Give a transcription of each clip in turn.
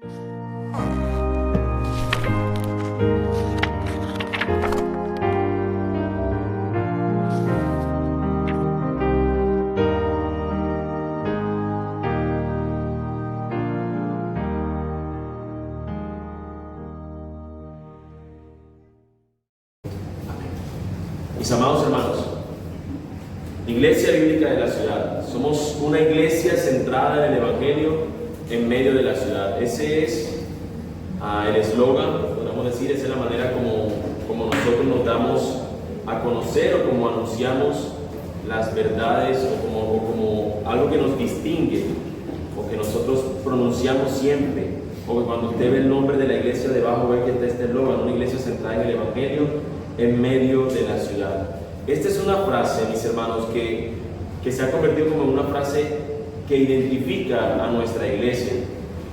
Mis amados hermanos, Iglesia Bíblica de la Ciudad, somos una iglesia centrada en el Evangelio en medio de la ciudad. Ese es el eslogan, podríamos decir, esa es la manera como nosotros nos damos a conocer o como anunciamos las verdades o como algo que nos distingue o que nosotros pronunciamos siempre. O que cuando usted ve el nombre de la iglesia debajo ve que está este eslogan, una iglesia centrada en el Evangelio en medio de la ciudad. Esta es una frase, mis hermanos, que se ha convertido como en una frase que identifica a nuestra iglesia.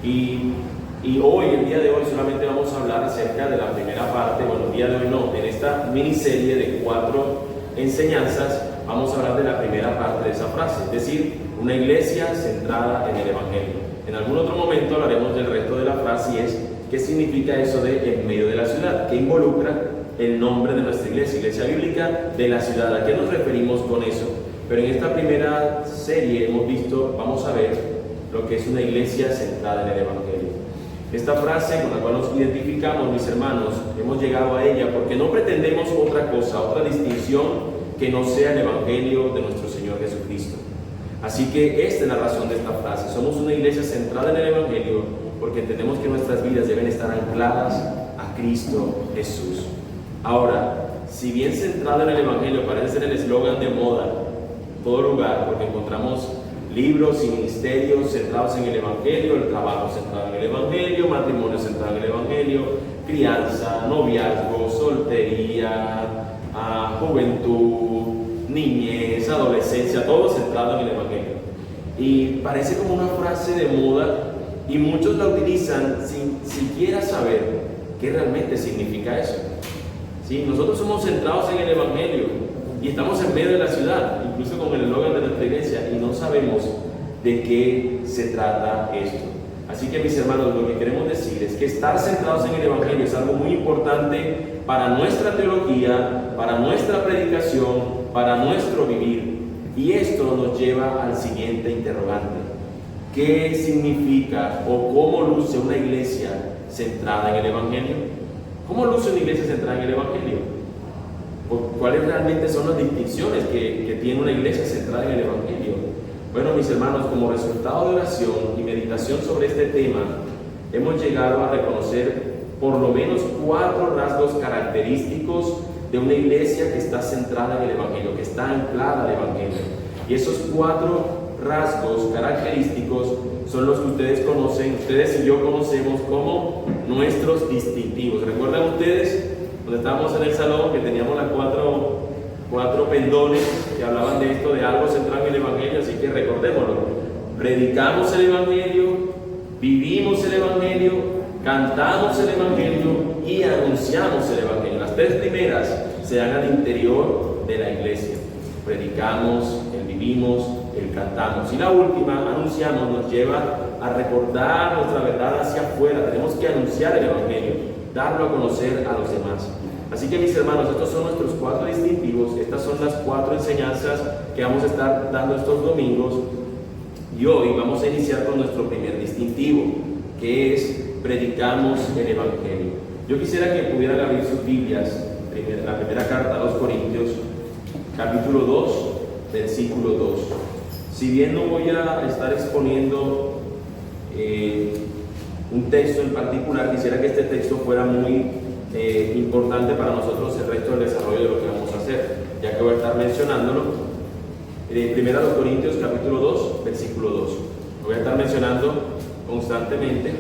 Y hoy, el día de hoy, solamente vamos a hablar acerca de la primera parte. Bueno, el día de hoy no, en esta miniserie de 4 enseñanzas vamos a hablar de la primera parte de esa frase, es decir, una iglesia centrada en el Evangelio. En algún otro momento hablaremos del resto de la frase y es qué significa eso de en medio de la ciudad, qué involucra el nombre de nuestra iglesia, Iglesia Bíblica de la Ciudad. ¿A qué nos referimos con eso? Pero en esta primera serie vamos a ver lo que es una iglesia centrada en el Evangelio. Esta frase con la cual nos identificamos, mis hermanos, hemos llegado a ella porque no pretendemos otra cosa, otra distinción que no sea el Evangelio de nuestro Señor Jesucristo. Así que esta es la razón de esta frase. Somos una iglesia centrada en el Evangelio porque entendemos que nuestras vidas deben estar ancladas a Cristo Jesús. Ahora, si bien centrado en el Evangelio parece ser el eslogan de moda en todo lugar, porque encontramos libros y ministerios centrados en el Evangelio, el trabajo centrado en el Evangelio, matrimonio centrado en el Evangelio, crianza, noviazgo, soltería, juventud, niñez, adolescencia, todo centrado en el Evangelio. Y parece como una frase de moda y muchos la utilizan sin siquiera saber qué realmente significa eso. Sí, nosotros somos centrados en el Evangelio y estamos en medio de la ciudad, incluso con el eslogan de nuestra iglesia, y no sabemos de qué se trata esto. Así que, mis hermanos, lo que queremos decir es que estar centrados en el Evangelio es algo muy importante para nuestra teología, para nuestra predicación, para nuestro vivir. Y esto nos lleva al siguiente interrogante: ¿qué significa o cómo luce una iglesia centrada en el Evangelio? ¿Cómo luce una iglesia centrada en el Evangelio? ¿Cuáles realmente son las distinciones que tiene una iglesia centrada en el Evangelio? Bueno, mis hermanos, como resultado de oración y meditación sobre este tema, hemos llegado a reconocer por lo menos 4 rasgos característicos de una iglesia que está centrada en el Evangelio, que está anclada al Evangelio. Y esos 4 rasgos característicos son los que ustedes conocen, ustedes y yo conocemos como nuestros distintivos. ¿Recuerdan ustedes cuando estábamos en el salón que teníamos las 4 pendones que hablaban de esto, de algo central en el Evangelio? Así que recordémoslo: predicamos el Evangelio, vivimos el Evangelio, cantamos el Evangelio y anunciamos el Evangelio. Las 3 primeras se dan al interior de la iglesia: predicamos, el vivimos, el cantamos, y la última, anunciamos, nos lleva a recordar nuestra verdad hacia afuera. Tenemos que anunciar el Evangelio, darlo a conocer a los demás. Así que, mis hermanos, estos son nuestros 4 distintivos, estas son las 4 enseñanzas que vamos a estar dando estos domingos, y hoy vamos a iniciar con nuestro primer distintivo, que es predicamos el Evangelio. Yo quisiera que pudieran abrir sus Biblias, la primera carta a los Corintios, capítulo 2, versículo 2. Si bien no voy a estar exponiendo un texto en particular, quisiera que este texto fuera muy importante para nosotros el resto del desarrollo de lo que vamos a hacer, ya que voy a estar mencionándolo. Primera de Corintios, capítulo 2, versículo 2. Lo voy a estar mencionando constantemente,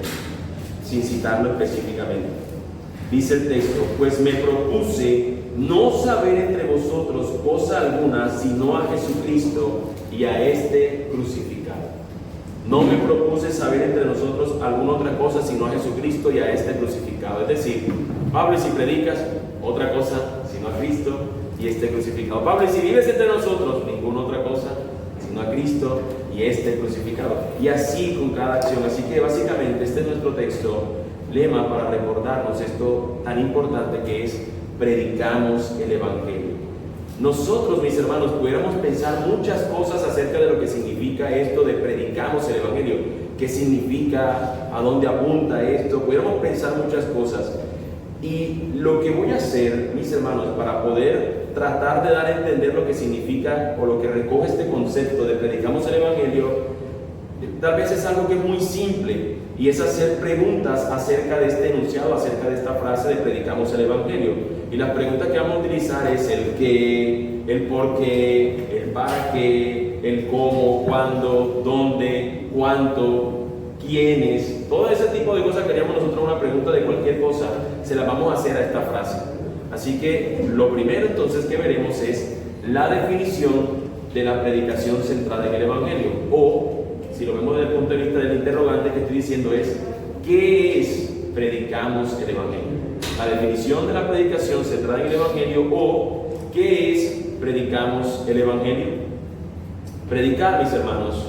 sin citarlo específicamente. Dice el texto: pues me propuse no saber entre vosotros cosa alguna, sino a Jesucristo y a este crucificado. No me propuse saber entre nosotros alguna otra cosa, sino a Jesucristo y a este crucificado. Es decir, Pablo, y si predicas otra cosa, sino a Cristo y este crucificado. Pablo, y si vives entre nosotros, ninguna otra cosa, sino a Cristo y este crucificado. Y así con cada acción. Así que básicamente este es nuestro texto, lema para recordarnos esto tan importante que es: predicamos el Evangelio. Nosotros, mis hermanos, pudiéramos pensar muchas cosas acerca de lo que significa esto de predicamos el Evangelio. ¿Qué significa? ¿A dónde apunta esto? Pudiéramos pensar muchas cosas. Y lo que voy a hacer, mis hermanos, para poder tratar de dar a entender lo que significa o lo que recoge este concepto de predicamos el Evangelio, tal vez es algo que es muy simple, y es hacer preguntas acerca de este enunciado, acerca de esta frase de predicamos el Evangelio. Y las preguntas que vamos a utilizar es el qué, el por qué, el para qué, el cómo, cuándo, dónde, cuánto, quiénes. Todo ese tipo de cosas que haríamos nosotros una pregunta de cualquier cosa, se la vamos a hacer a esta frase. Así que lo primero entonces que veremos es la definición de la predicación centrada en el Evangelio, o si lo vemos desde el punto de vista del interrogante que estoy diciendo es: ¿qué es predicamos el Evangelio? La definición de la predicación centrada en el Evangelio, o ¿qué es predicamos el Evangelio? Predicar, mis hermanos,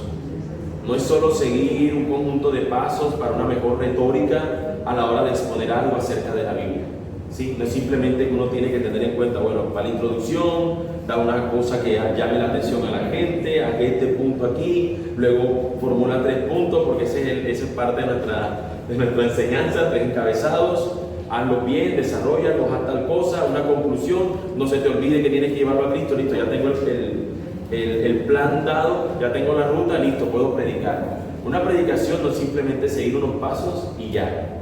no es solo seguir un conjunto de pasos para una mejor retórica a la hora de exponer algo acerca de la Biblia. ¿Sí? No es simplemente que uno tiene que tener en cuenta, bueno, para la introducción, da una cosa que llame la atención a la gente, a este punto aquí, luego formula 3 puntos, porque esa es parte de nuestra enseñanza, 3 encabezados, hazlo bien, desarrollalo, haz tal cosa, una conclusión, no se te olvide que tienes que llevarlo a Cristo, listo, ya tengo el plan dado, ya tengo la ruta, listo, puedo predicar. Una predicación no es simplemente seguir unos pasos y ya.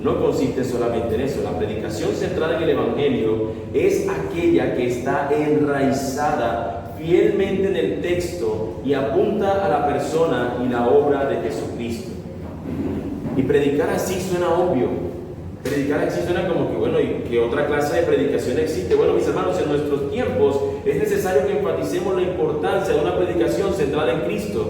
No consiste solamente en eso. La predicación centrada en el Evangelio es aquella que está enraizada fielmente en el texto y apunta a la persona y la obra de Jesucristo. Y predicar así suena obvio. Predicar así suena como que, bueno, ¿y qué otra clase de predicación existe? Bueno, mis hermanos, en nuestros tiempos es necesario que enfaticemos la importancia de una predicación centrada en Cristo,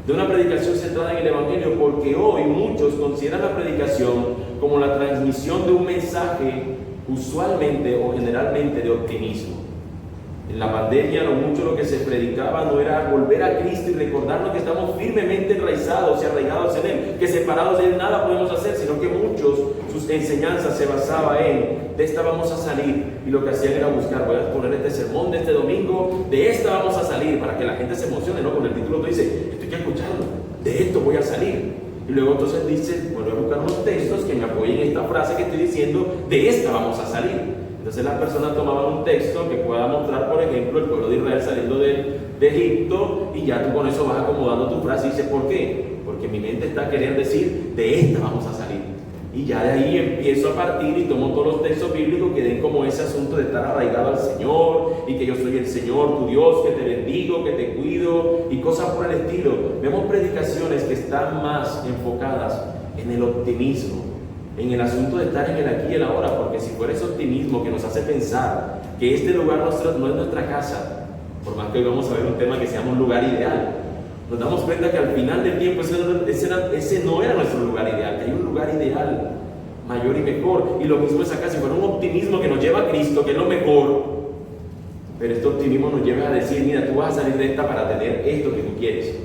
de una predicación centrada en el Evangelio, porque hoy muchos consideran la predicación como la transmisión de un mensaje usualmente o generalmente de optimismo. En la pandemia lo que se predicaba no era volver a Cristo y recordarnos que estamos firmemente enraizados y arraigados en Él, que separados de Él nada podemos hacer, sino que muchos, sus enseñanzas se basaban en: de esta vamos a salir, y lo que hacían era buscar, voy a poner este sermón de este domingo, de esta vamos a salir, para que la gente se emocione, ¿no? Con el título tú dices, estoy escuchando, de esto voy a salir. Y luego entonces dice, bueno, voy a buscar unos textos que me apoyen esta frase que estoy diciendo, de esta vamos a salir. Entonces las personas tomaban un texto que pueda mostrar, por ejemplo, el pueblo de Israel saliendo de Egipto, y ya tú con eso vas acomodando tu frase y dices, ¿por qué? Porque mi mente está queriendo decir, de esta vamos a salir. Y ya de ahí empiezo a partir y tomo todos los textos bíblicos que den como ese asunto de estar arraigado al Señor, y que yo soy el Señor, tu Dios, que te bendigo, que te cuido, y cosas por el estilo. Vemos predicaciones que están más enfocadas en el optimismo, en el asunto de estar en el aquí y el ahora, porque si fuera ese optimismo que nos hace pensar que este lugar no es nuestra casa, por más que hoy vamos a ver un tema que se llama un lugar ideal, nos damos cuenta que al final del tiempo ese no era nuestro lugar ideal, que hay un lugar ideal mayor y mejor. Y lo mismo es acá, si fuera un optimismo que nos lleva a Cristo, que es lo mejor, pero este optimismo nos lleva a decir, mira, tú vas a salir de esta para tener esto que tú quieres.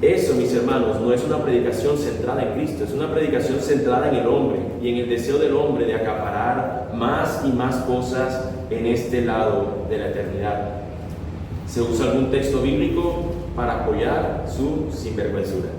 Eso, mis hermanos, no es una predicación centrada en Cristo, es una predicación centrada en el hombre y en el deseo del hombre de acaparar más y más cosas en este lado de la eternidad. Se usa algún texto bíblico para apoyar su sinvergüenzura.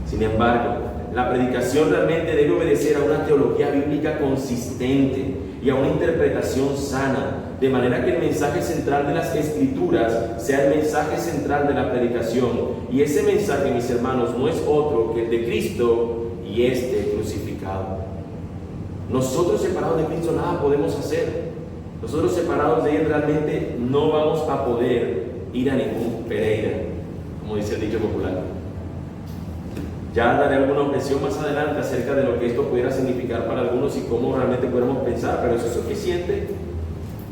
Sin embargo, la predicación realmente debe obedecer a una teología bíblica consistente y a una interpretación sana, de manera que el mensaje central de las Escrituras sea el mensaje central de la predicación. Y ese mensaje, mis hermanos, no es otro que el de Cristo y este crucificado. Nosotros separados de Cristo nada podemos hacer. Nosotros separados de Él realmente no vamos a poder ir a ningún Pereira, como dice el dicho popular. Ya daré alguna objeción más adelante acerca de lo que esto pudiera significar para algunos y cómo realmente podemos pensar, pero ¿eso es suficiente?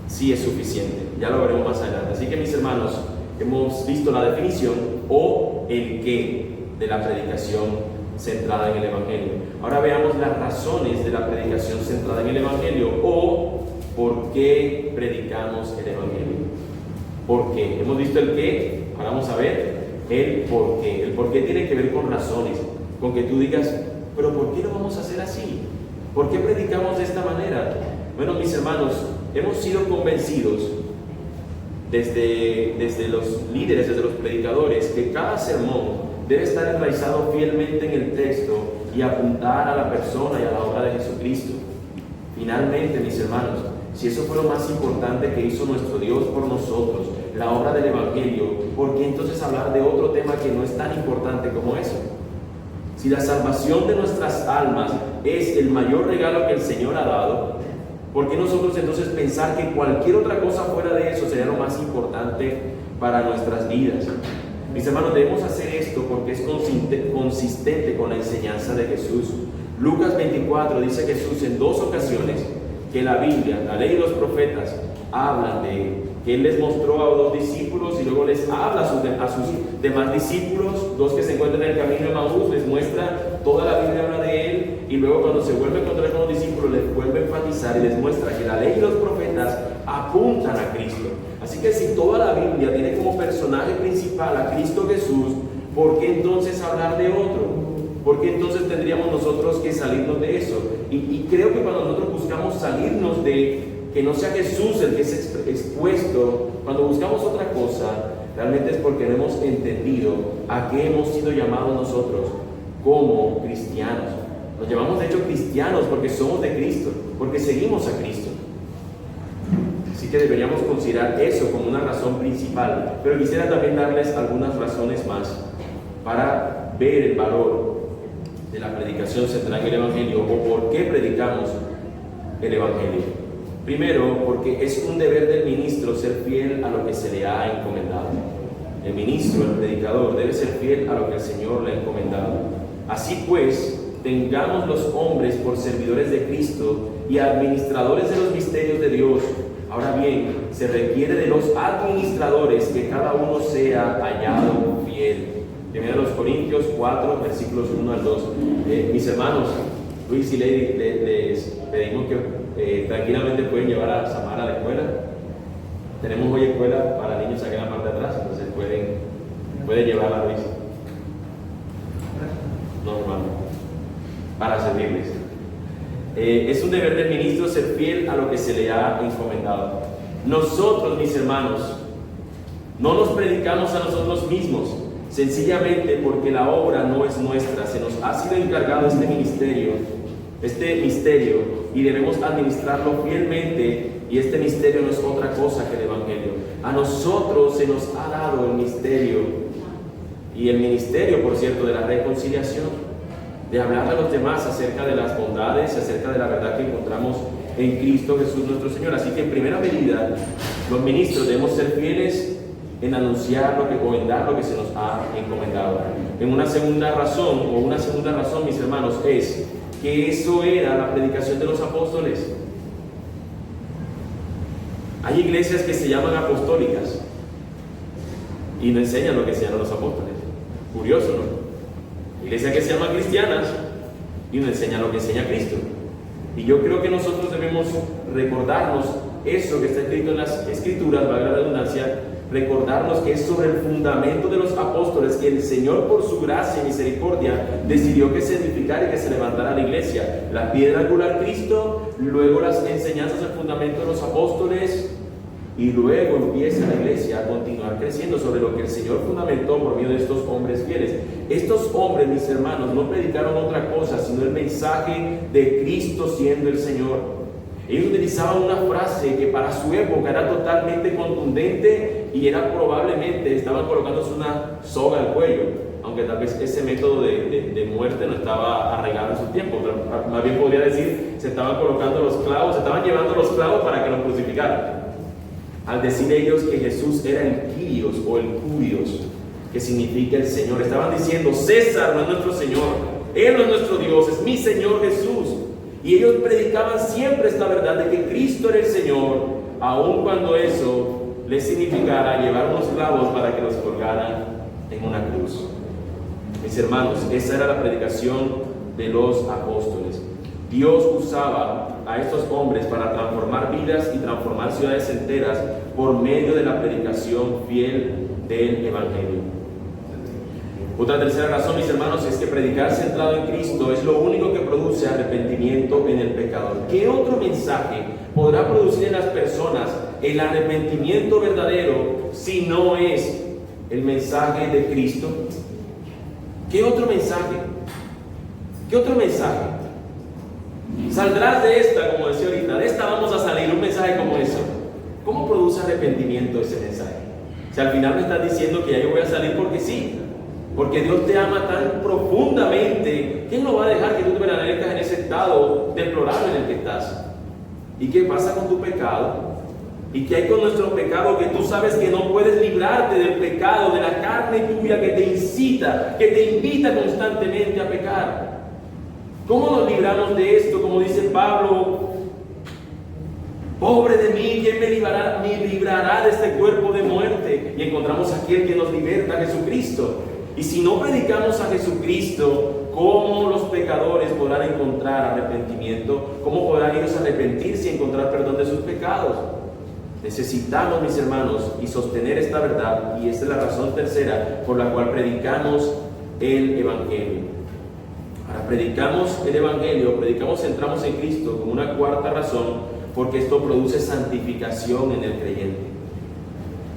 Sí es suficiente, ya lo veremos más adelante. Así que, mis hermanos, hemos visto la definición o el qué de la predicación centrada en el Evangelio. Ahora veamos las razones de la predicación centrada en el Evangelio, o por qué predicamos el Evangelio. por qué. Hemos visto el qué, ahora vamos a ver el por qué. El por qué tiene que ver con razones, con que tú digas, pero ¿por qué lo vamos a hacer así? ¿Por qué predicamos de esta manera? Bueno, mis hermanos, hemos sido convencidos desde los líderes, desde los predicadores, que cada sermón debe estar enraizado fielmente en el texto y apuntar a la persona y a la obra de Jesucristo. Finalmente, mis hermanos, si eso fue lo más importante que hizo nuestro Dios por nosotros, la obra del Evangelio, ¿por qué entonces hablar de otro tema que no es tan importante como eso? Si la salvación de nuestras almas es el mayor regalo que el Señor ha dado, ¿por qué nosotros entonces pensar que cualquier otra cosa fuera de eso sería lo más importante para nuestras vidas? Mis hermanos, debemos hacer esto porque es consistente con la enseñanza de Jesús. Lucas 24 dice Jesús en 2 ocasiones que la Biblia, la ley y los profetas hablan de que Él les mostró a 2 discípulos y luego les habla a sus demás discípulos, 2 que se encuentran en el camino de Maús, les muestra, toda la Biblia habla de Él, y luego cuando se vuelve a encontrar con los discípulos les vuelve a enfatizar y les muestra que la ley y los profetas apuntan a Cristo. Así que si toda la Biblia tiene como personaje principal a Cristo Jesús, ¿por qué entonces hablar de otro? ¿Por qué entonces tendríamos nosotros que salirnos de eso? Y creo que cuando nosotros buscamos salirnos de que no sea Jesús el que es expuesto, cuando buscamos otra cosa, realmente es porque no hemos entendido a qué hemos sido llamados nosotros como cristianos. Nos llamamos de hecho cristianos porque somos de Cristo, porque seguimos a Cristo. Así que deberíamos considerar eso como una razón principal, pero quisiera también darles algunas razones más para ver el valor de la predicación central en el Evangelio o por qué predicamos el Evangelio. Primero, porque es un deber del ministro ser fiel a lo que se le ha encomendado. El ministro, el predicador, debe ser fiel a lo que el Señor le ha encomendado. Así pues, tengamos los hombres por servidores de Cristo y administradores de los misterios de Dios. Ahora bien, se requiere de los administradores que cada uno sea hallado fiel. Primero los Corintios 4, versículos 1 al 2. Mis hermanos, Luis y Lady, les pedimos que tranquilamente pueden llevar a Samara a la escuela. Tenemos hoy escuela para niños aquí en la parte de atrás, entonces pueden llevarla a Luis. No, hermano, para servirles. Es un deber del ministro ser fiel a lo que se le ha encomendado. Nosotros, mis hermanos, no nos predicamos a nosotros mismos, sencillamente porque la obra no es nuestra. Se nos ha sido encargado este misterio, y debemos administrarlo fielmente, y este misterio no es otra cosa que el Evangelio. A nosotros se nos ha dado el misterio, y el ministerio, por cierto, de la reconciliación, de hablar a los demás acerca de las bondades, acerca de la verdad que encontramos en Cristo Jesús nuestro Señor. Así que en primera medida, los ministros debemos ser fieles en anunciar o en dar lo que se nos ha encomendado. Una segunda razón, mis hermanos, es que eso era la predicación de los apóstoles. Hay iglesias que se llaman apostólicas y no enseñan lo que enseñaron los apóstoles. Curioso, ¿no? Iglesias que se llaman cristianas y no enseñan lo que enseña Cristo. Y yo creo que nosotros debemos recordarnos eso que está escrito en las Escrituras, valga la redundancia, recordarnos que es sobre el fundamento de los apóstoles que el Señor, por su gracia y misericordia, decidió que se edificara y que se levantara la iglesia. La piedra angular Cristo, luego las enseñanzas del fundamento de los apóstoles, y luego empieza la iglesia a continuar creciendo sobre lo que el Señor fundamentó por medio de estos hombres fieles. Estos hombres, mis hermanos, no predicaron otra cosa sino el mensaje de Cristo siendo el Señor. Ellos utilizaban una frase que para su época era totalmente contundente y era probablemente, estaban colocándose una soga al cuello, aunque tal vez ese método de muerte no estaba arraigado en su tiempo, pero más bien podría decir, se estaban colocando los clavos, se estaban llevando los clavos para que los crucificaran. Al decir ellos que Jesús era el Kyrios o el Curios, que significa el Señor, estaban diciendo, César no es nuestro Señor, Él no es nuestro Dios, es mi Señor Jesús. Y ellos predicaban siempre esta verdad de que Cristo era el Señor, aun cuando eso les significara llevar unos clavos para que los colgaran en una cruz. Mis hermanos, esa era la predicación de los apóstoles. Dios usaba a estos hombres para transformar vidas y transformar ciudades enteras por medio de la predicación fiel del Evangelio. Otra tercera razón, mis hermanos, es que predicar centrado en Cristo es lo único que produce arrepentimiento en el pecador. ¿Qué otro mensaje podrá producir en las personas el arrepentimiento verdadero si no es el mensaje de Cristo? ¿Qué otro mensaje? ¿Qué otro mensaje? Saldrás de esta, como decía ahorita, de esta vamos a salir, un mensaje como eso. ¿Cómo produce arrepentimiento ese mensaje? Si al final me estás diciendo que ya yo voy a salir porque sí, porque Dios te ama tan profundamente, ¿quién no va a dejar que tú te permanezcas en ese estado deplorable en el que estás? ¿Y qué pasa con tu pecado? ¿Y qué hay con nuestro pecado? Que tú sabes que no puedes librarte del pecado, de la carne tuya que te incita, que te invita constantemente a pecar. ¿Cómo nos libramos de esto? Como dice Pablo, pobre de mí, ¿quién me librará de este cuerpo de muerte? Y encontramos aquí el que nos liberta, Jesucristo. Y si no predicamos a Jesucristo, ¿cómo los pecadores podrán encontrar arrepentimiento? ¿Cómo podrán ellos arrepentirse y encontrar perdón de sus pecados? Necesitamos, mis hermanos, y sostener esta verdad, y esta es la razón tercera por la cual predicamos el Evangelio. Ahora, predicamos el Evangelio, centramos en Cristo como una cuarta razón, porque esto produce santificación en el creyente.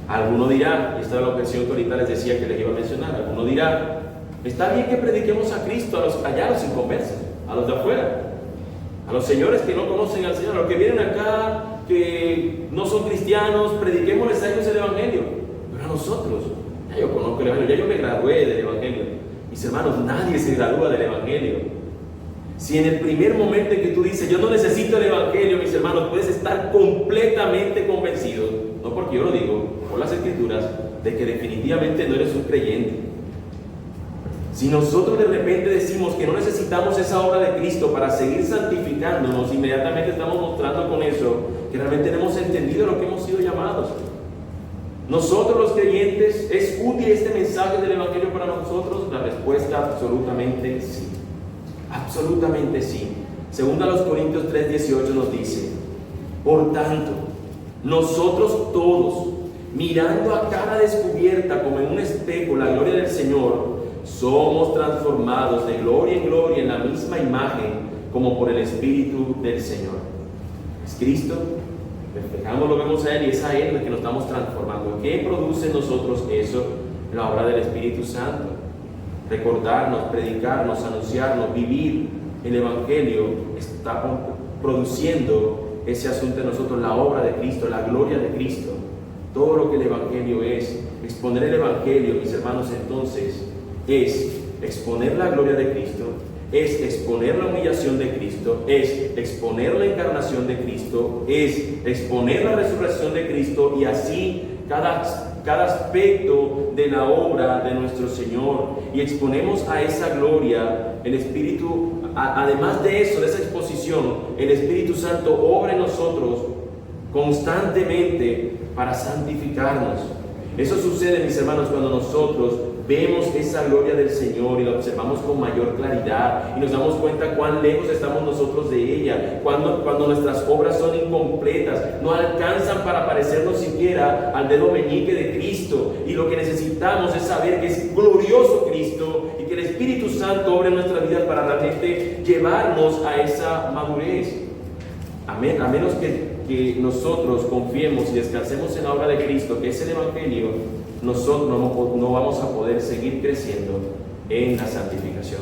Alguno dirá, y esta es la objeción que ahorita les decía que les iba a mencionar, alguno dirá, está bien que prediquemos a Cristo allá a los inconversos, a los de afuera, a los señores que no conocen al Señor, a los que vienen acá, que no son cristianos, prediquémosles a ellos el Evangelio. Pero a nosotros, ya yo conozco el Evangelio, ya yo me gradué del Evangelio. Mis hermanos, nadie se gradúa del Evangelio. Si en el primer momento en que tú dices, yo no necesito el Evangelio, mis hermanos, puedes estar completamente convencido, no porque yo lo digo, por las Escrituras, de que definitivamente no eres un creyente. Si nosotros de repente decimos que no necesitamos esa obra de Cristo para seguir santificándonos, inmediatamente estamos mostrando con eso que realmente no hemos entendido lo que hemos sido llamados. Nosotros los creyentes, ¿es útil este mensaje del Evangelio para nosotros? La respuesta absolutamente sí. Absolutamente sí. Segunda a los Corintios 3:18 nos dice, por tanto, nosotros todos, mirando a cara descubierta como en un espejo la gloria del Señor, somos transformados de gloria en gloria en la misma imagen como por el Espíritu del Señor. Es Cristo, reflejamos, lo vemos a Él y es a Él el que nos estamos transformando. ¿Qué produce en nosotros eso? La obra del Espíritu Santo. Recordarnos, predicarnos, anunciarnos, vivir el Evangelio está produciendo ese asunto en nosotros, la obra de Cristo, la gloria de Cristo. Todo lo que el Evangelio es, exponer el Evangelio, mis hermanos, entonces es exponer la gloria de Cristo, es exponer la humillación de Cristo, es exponer la encarnación de Cristo, es exponer la resurrección de Cristo, y así cada aspecto de la obra de nuestro Señor, y exponemos a esa gloria. El Espíritu, además de eso, de esa exposición, el Espíritu Santo obra en nosotros constantemente para santificarnos. Eso sucede, mis hermanos, cuando nosotros vemos esa gloria del Señor y la observamos con mayor claridad y nos damos cuenta cuán lejos estamos nosotros de ella, cuando nuestras obras son incompletas, no alcanzan para parecernos siquiera al dedo meñique de Cristo, y lo que necesitamos es saber que es glorioso Cristo y que el Espíritu Santo obra en nuestras vidas para realmente llevarnos a esa madurez. A menos que nosotros confiemos y descansemos en la obra de Cristo, que es el Evangelio, nosotros no vamos a poder seguir creciendo en la santificación.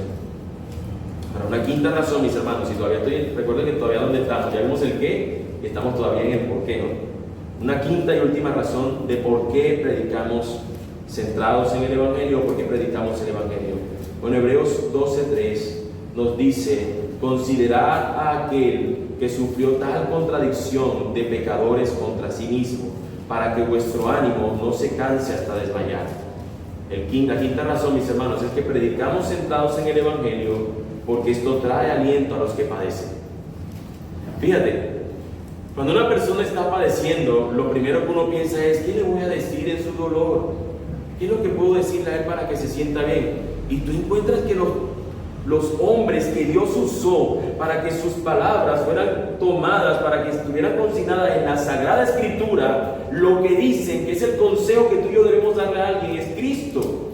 Ahora, una quinta razón, mis hermanos, y recuerden que todavía donde estamos, ya vimos el qué y estamos todavía en el por qué, ¿no? Una quinta y última razón de por qué predicamos centrados en el Evangelio, por qué predicamos el Evangelio. Bueno, Hebreos 12:3 nos dice, considerad a aquel que sufrió tal contradicción de pecadores contra sí mismo, para que vuestro ánimo no se canse hasta desmayar. La quinta razón, mis hermanos, es que predicamos centrados en el Evangelio porque esto trae aliento a los que padecen. Fíjate, cuando una persona está padeciendo, lo primero que uno piensa es, ¿qué le voy a decir en su dolor? ¿Qué es lo que puedo decirle a él para que se sienta bien? Y tú encuentras que Los hombres que Dios usó para que sus palabras fueran tomadas, para que estuvieran consignadas en la Sagrada Escritura, lo que dicen que es el consejo que tú y yo debemos darle a alguien es Cristo.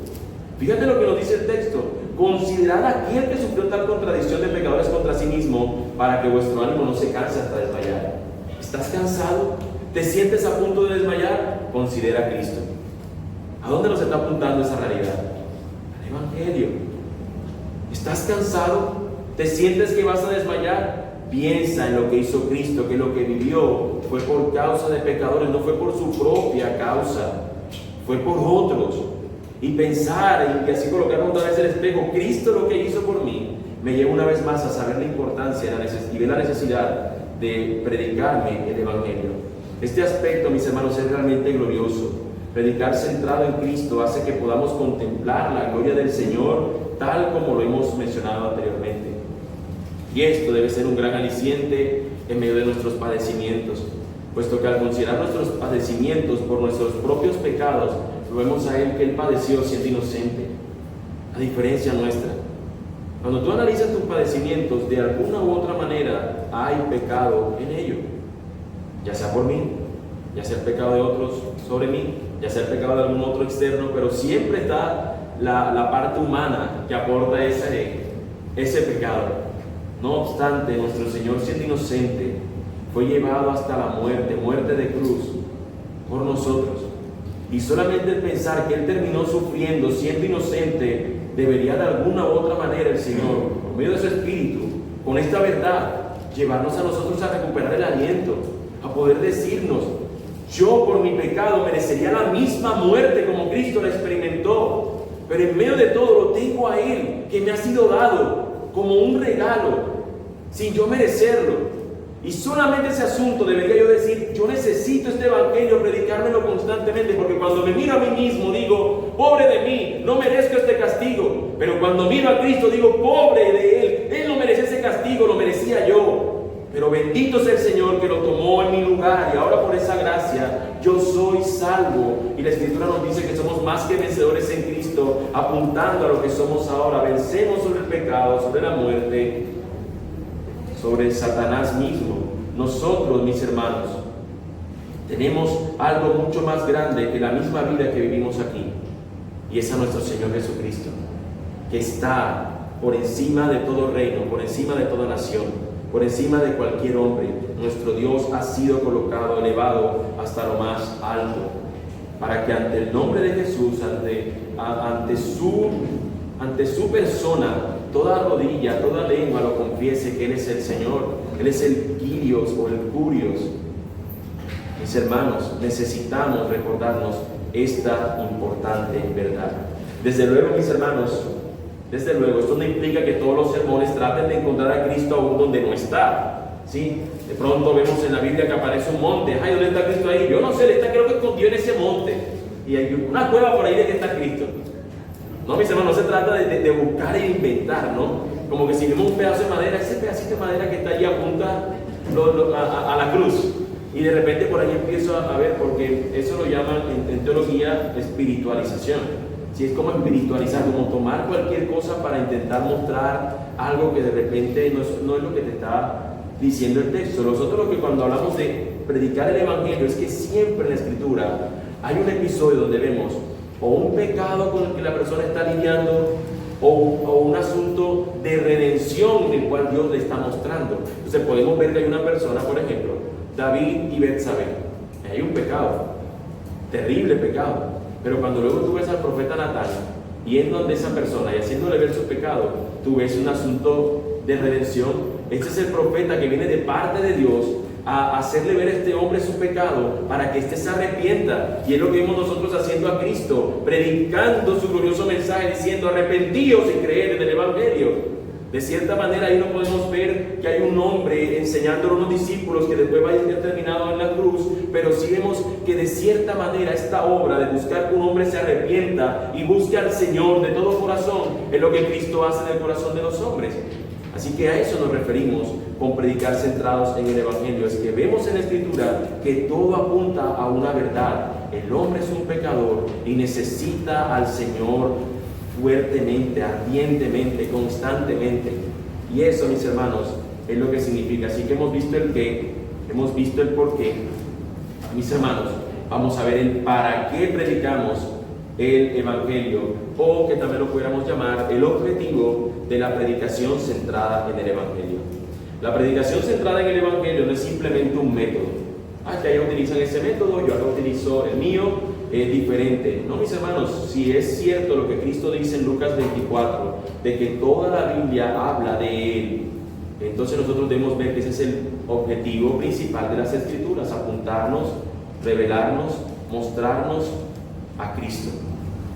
Fíjate lo que nos dice el texto: considerad a aquel que sufrió tal contradicción de pecadores contra sí mismo, para que vuestro ánimo no se canse hasta desmayar. ¿Estás cansado? ¿Te sientes a punto de desmayar? Considera a Cristo. ¿A dónde nos está apuntando esa realidad? Al Evangelio. ¿Estás cansado? ¿Te sientes que vas a desmayar? Piensa en lo que hizo Cristo, que lo que vivió fue por causa de pecadores, no fue por su propia causa, fue por otros. Y pensar y así colocarnos otra vez el espejo: Cristo lo que hizo por mí, me lleva una vez más a saber la importancia y ver la necesidad de predicarme el Evangelio. Este aspecto, mis hermanos, es realmente glorioso. Predicar centrado en Cristo hace que podamos contemplar la gloria del Señor, tal como lo hemos mencionado anteriormente. Y esto debe ser un gran aliciente en medio de nuestros padecimientos, puesto que al considerar nuestros padecimientos por nuestros propios pecados, lo vemos a Él que Él padeció siendo inocente, a diferencia nuestra. Cuando tú analizas tus padecimientos, de alguna u otra manera hay pecado en ello, ya sea por mí, ya sea el pecado de otros sobre mí, ya sea el pecado de algún otro externo, pero siempre está la parte humana que aporta ese pecado. No obstante, nuestro Señor, siendo inocente, fue llevado hasta la muerte de cruz por nosotros. Y solamente el pensar que Él terminó sufriendo siendo inocente, debería de alguna u otra manera el Señor, por medio de su Espíritu, con esta verdad, llevarnos a nosotros a recuperar el aliento, a poder decirnos: yo por mi pecado merecería la misma muerte como Cristo la experimentó, pero en medio de todo lo tengo a Él, que me ha sido dado como un regalo, sin yo merecerlo. Y solamente ese asunto debería yo decir: yo necesito este Evangelio, predicármelo constantemente, porque cuando me miro a mí mismo digo: pobre de mí, no merezco este castigo. Pero cuando miro a Cristo digo: pobre de Él no merece ese castigo, lo merecía yo. Pero bendito sea el Señor que lo tomó en mi lugar, y ahora por esa gracia yo soy salvo. Y la Escritura nos dice que somos más que vencedores en Cristo, apuntando a lo que somos ahora. Vencemos sobre el pecado, sobre la muerte, sobre Satanás mismo. Nosotros, mis hermanos, tenemos algo mucho más grande que la misma vida que vivimos aquí, y es a nuestro Señor Jesucristo, que está por encima de todo reino, por encima de toda nación, por encima de cualquier hombre. Nuestro Dios ha sido colocado, elevado hasta lo más alto, para que ante el nombre de Jesús, ante su persona, toda rodilla, toda lengua lo confiese que Él es el Señor. Él es el Kyrios o el Curios. Mis hermanos, necesitamos recordarnos esta importante verdad. Desde luego, mis hermanos, desde luego, esto no implica que todos los sermones traten de encontrar a Cristo aún donde no está. ¿Sí? De pronto vemos en la Biblia que aparece un monte. ¡Ay, ¿dónde está Cristo ahí? Yo no sé, Él está, creo que escondido en ese monte. Y hay una cueva por ahí de que está Cristo. No, mis hermanos, no se trata de buscar e inventar, ¿no? Como que si vemos un pedazo de madera, ese pedacito de madera que está allí apunta a la cruz. Y de repente por ahí empiezo a ver, porque eso lo llaman en teología espiritualización. Si es como espiritualizar, como tomar cualquier cosa para intentar mostrar algo que de repente no es lo que te está diciendo el texto. Nosotros lo que cuando hablamos de predicar el Evangelio es que siempre en la Escritura hay un episodio donde vemos o un pecado con el que la persona está lidiando o un asunto de redención en el cual Dios le está mostrando. Entonces podemos ver que hay una persona, por ejemplo, David y Betsabé. Hay un pecado, terrible pecado. Pero cuando luego tú ves al profeta Natán yendo donde esa persona y haciéndole ver su pecado, tú ves un asunto de redención. Este es el profeta que viene de parte de Dios a hacerle ver a este hombre su pecado para que éste se arrepienta. Y es lo que vemos nosotros haciendo a Cristo, predicando su glorioso mensaje, diciendo: arrepentíos y creed en el Evangelio. De cierta manera ahí no podemos ver que hay un hombre enseñándole a unos discípulos que después va a ser terminado en la cruz, pero sí vemos que de cierta manera esta obra de buscar que un hombre se arrepienta y busque al Señor de todo corazón es lo que Cristo hace en el corazón de los hombres. Así que a eso nos referimos con predicar centrados en el Evangelio. Es que vemos en la Escritura que todo apunta a una verdad: el hombre es un pecador y necesita al Señor fuertemente, ardientemente, constantemente. Y eso, mis hermanos, es lo que significa. Así que hemos visto el qué, hemos visto el por qué. Mis hermanos, vamos a ver el para qué predicamos el Evangelio, o que también lo pudiéramos llamar el objetivo de la predicación centrada en el Evangelio. La predicación centrada en el Evangelio no es simplemente un método. Que ellos utilizan ese método, yo ahora utilizo el mío, es diferente. No, mis hermanos, si es cierto lo que Cristo dice en Lucas 24, de que toda la Biblia habla de Él, entonces nosotros debemos ver que ese es el objetivo principal de las Escrituras: apuntarnos, revelarnos, mostrarnos a Cristo.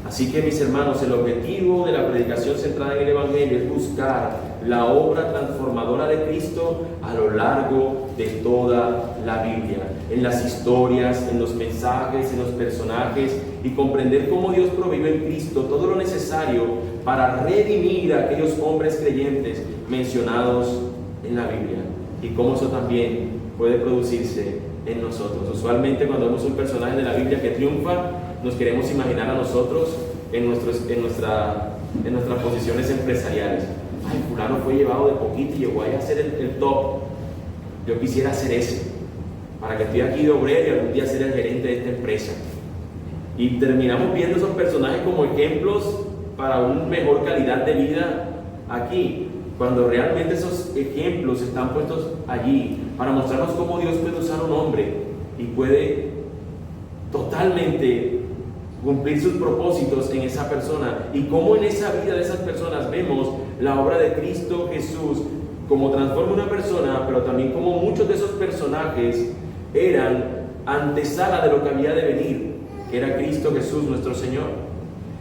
Así que, mis hermanos, el objetivo de la predicación centrada en el Evangelio es buscar la obra transformadora de Cristo a lo largo de toda la Biblia, en las historias, en los mensajes, en los personajes, y comprender cómo Dios proveyó en Cristo todo lo necesario para redimir a aquellos hombres creyentes mencionados en la Biblia, y cómo eso también puede producirse en nosotros. Usualmente, cuando vemos un personaje de la Biblia que triunfa, nos queremos imaginar a nosotros en nuestras posiciones empresariales. Fulano fue llevado de poquito y llegó a ser el top. Yo quisiera ser ese, para que estoy aquí de obrero y algún día ser el gerente de esta empresa. Y terminamos viendo esos personajes como ejemplos para una mejor calidad de vida aquí, cuando realmente esos ejemplos están puestos allí para mostrarnos cómo Dios puede usar a un hombre y puede totalmente cumplir sus propósitos en esa persona, y cómo en esa vida de esas personas vemos la obra de Cristo Jesús, como transforma una persona, pero también como muchos de esos personajes eran antesala de lo que había de venir, que era Cristo Jesús nuestro Señor.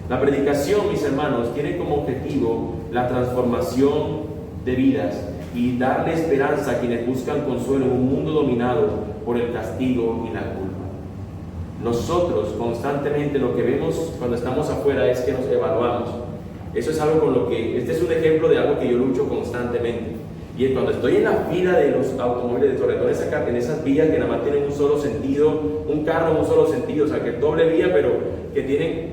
La predicación, mis hermanos, tiene como objetivo la transformación de vidas y darle esperanza a quienes buscan consuelo en un mundo dominado por el castigo y la culpa. Nosotros constantemente lo que vemos cuando estamos afuera es que nos evaluamos. Eso es algo con lo que, este es un ejemplo de algo que yo lucho constantemente. Y es cuando estoy en la fila de los automóviles, sobre todo en esas vías que nada más tienen un solo sentido, un carro en un solo sentido, o sea que es doble vía, pero que tienen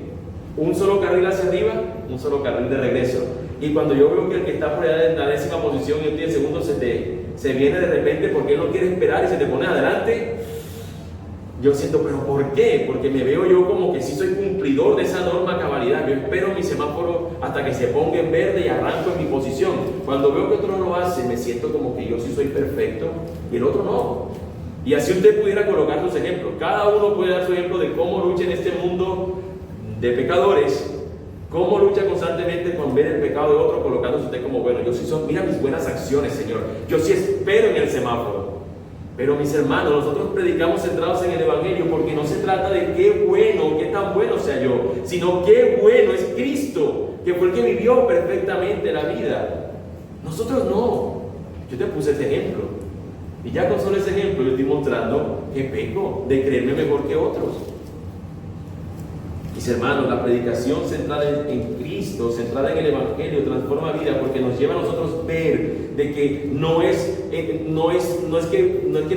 un solo carril hacia arriba, un solo carril de regreso. Y cuando yo veo que el que está por allá en la 10ª posición y el 10 segundos se viene de repente porque él no quiere esperar y se te pone adelante, yo siento, ¿pero por qué? Porque me veo yo como que sí soy cumplidor de esa norma a cabalidad. Yo espero mi semáforo hasta que se ponga en verde y arranco en mi posición. Cuando veo que otro lo hace, me siento como que yo sí soy perfecto y el otro no. Y así usted pudiera colocar sus ejemplos. Cada uno puede dar su ejemplo de cómo lucha en este mundo de pecadores, cómo lucha constantemente con ver el pecado de otro, colocándose usted como, bueno, yo sí soy, mira mis buenas acciones, Señor. Yo sí espero en el semáforo. Pero, mis hermanos, nosotros predicamos centrados en el Evangelio porque no se trata de qué bueno, qué tan bueno sea yo, sino qué bueno es Cristo, que fue el que vivió perfectamente la vida. Nosotros no. Yo te puse ese ejemplo. Y ya con solo ese ejemplo yo estoy mostrando que peco de creerme mejor que otros. Mis hermanos, la predicación centrada en Cristo, centrada en el Evangelio, transforma vida porque nos lleva a nosotros ver de que no es que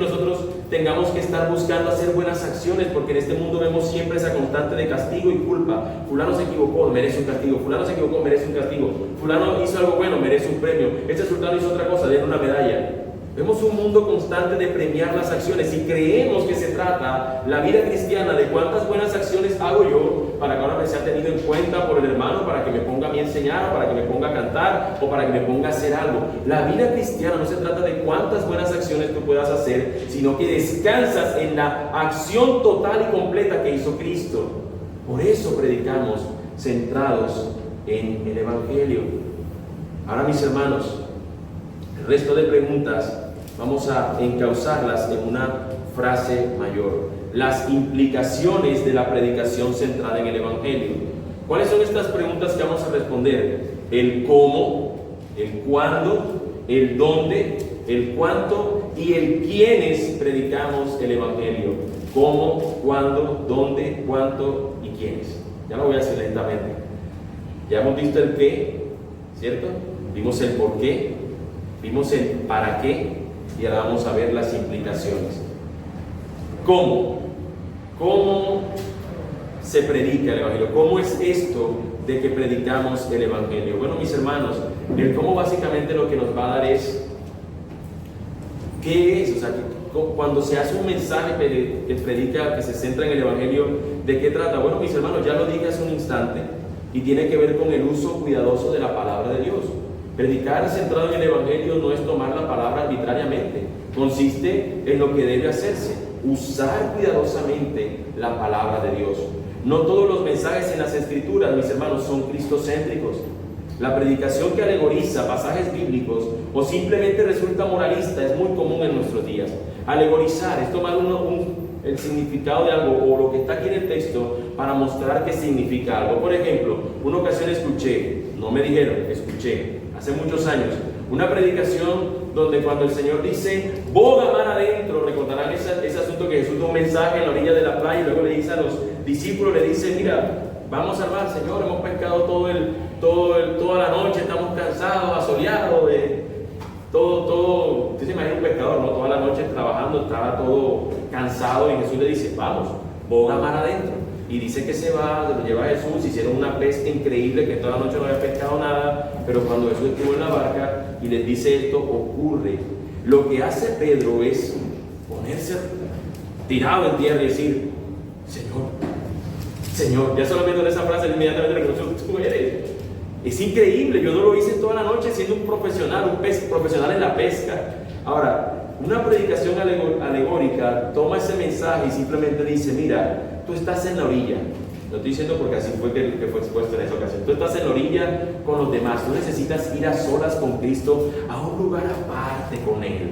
nosotros tengamos que estar buscando hacer buenas acciones, porque en este mundo vemos siempre esa constante de castigo y culpa. Fulano se equivocó, merece un castigo. Fulano se equivocó, merece un castigo. Fulano hizo algo bueno, merece un premio. Este sultano hizo otra cosa, denle una medalla. Vemos un mundo constante de premiar las acciones y creemos que se trata la vida cristiana de cuántas buenas acciones hago yo para que ahora me sea tenido en cuenta por el hermano, para que me ponga a mí a enseñar, o para que me ponga a cantar, o para que me ponga a hacer algo. La vida cristiana no se trata de cuántas buenas acciones tú puedas hacer, sino que descansas en la acción total y completa que hizo Cristo. Por eso predicamos centrados en el Evangelio. Ahora, mis hermanos, el resto de preguntas vamos a encauzarlas en una frase mayor: las implicaciones de la predicación centrada en el Evangelio. ¿Cuáles son estas preguntas que vamos a responder? El cómo, el cuándo, el dónde, el cuánto y el quiénes predicamos el Evangelio. ¿Cómo, cuándo, dónde, cuánto y quiénes? Ya lo voy a decir lentamente. Ya hemos visto el qué, ¿cierto? Vimos el por qué, vimos el para qué, y ahora vamos a ver las implicaciones. ¿Cómo? ¿Cómo se predica el Evangelio? ¿Cómo es esto de que predicamos el Evangelio? Bueno, mis hermanos, el cómo básicamente lo que nos va a dar es ¿qué es? O sea, cuando se hace un mensaje que predica, que se centra en el Evangelio, ¿de qué trata? Bueno, mis hermanos, ya lo dije hace un instante, y tiene que ver con el uso cuidadoso de la palabra de Dios. Predicar centrado en el Evangelio no es tomar la palabra arbitrariamente, consiste en lo que debe hacerse, usar cuidadosamente la palabra de Dios. No todos los mensajes en las Escrituras, mis hermanos, son cristocéntricos. La predicación que alegoriza pasajes bíblicos o simplemente resulta moralista es muy común en nuestros días. Alegorizar es tomar el significado de algo o lo que está aquí en el texto para mostrar que significa algo. Por ejemplo, una ocasión escuché, no me dijeron, escuché, hace muchos años, una predicación donde cuando el Señor dice, boga mar adentro, recordarán ese asunto que Jesús dio un mensaje en la orilla de la playa y luego le dice a los discípulos, le dice, mira, vamos al mar, Señor, hemos pescado toda la noche, estamos cansados, asoleados, todo. Usted se imagina un pescador, ¿no? Toda la noche trabajando, estaba todo cansado y Jesús le dice, vamos, boga mar adentro. Y dice que se va, lo lleva a Jesús, hicieron una pesca increíble, que toda la noche no había pescado nada, pero cuando Jesús estuvo en la barca y les dice esto, ocurre. Lo que hace Pedro es ponerse tirado en tierra y decir, Señor, ya solamente en esa frase inmediatamente reconoció, tú eres. Es increíble, yo no lo hice toda la noche siendo un profesional en la pesca. Ahora, una predicación alegórica toma ese mensaje y simplemente dice, mira, tú estás en la orilla. Lo estoy diciendo porque así fue que fue expuesto en esa ocasión. Tú estás en la orilla con los demás, tú necesitas ir a solas con Cristo a un lugar aparte con Él.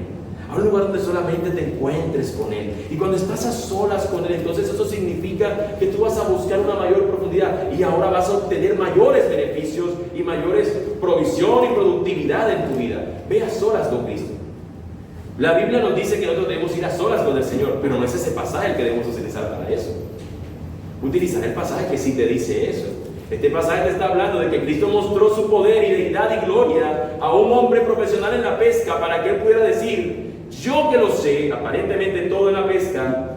A un lugar donde solamente te encuentres con Él. Y cuando estás a solas con Él, entonces eso significa que tú vas a buscar una mayor profundidad y ahora vas a obtener mayores beneficios y mayores provisión y productividad en tu vida. Ve a solas con Cristo. La Biblia nos dice que nosotros debemos ir a solas con el Señor, pero no es ese pasaje el que debemos utilizar para eso. Utilizar el pasaje que sí te dice eso. Este pasaje te está hablando de que Cristo mostró su poder y deidad y gloria a un hombre profesional en la pesca para que él pudiera decir, yo que lo sé, aparentemente todo en la pesca,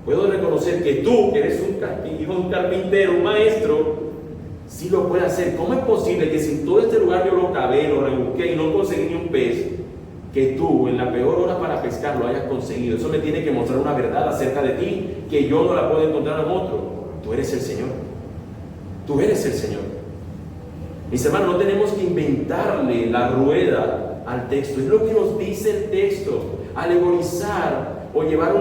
puedo reconocer que tú, que eres hijo de un carpintero, un maestro, sí lo puedes hacer. ¿Cómo es posible que si en todo este lugar yo lo cavé, lo rebusqué y no conseguí ni un pez, que tú en la peor hora para pescar lo hayas conseguido? Eso me tiene que mostrar una verdad acerca de ti que yo no la puedo encontrar en otro. Tú eres el Señor. Tú eres el Señor. Mis hermanos, no tenemos que inventarle la rueda al texto. Es lo que nos dice el texto. Alegorizar o llevar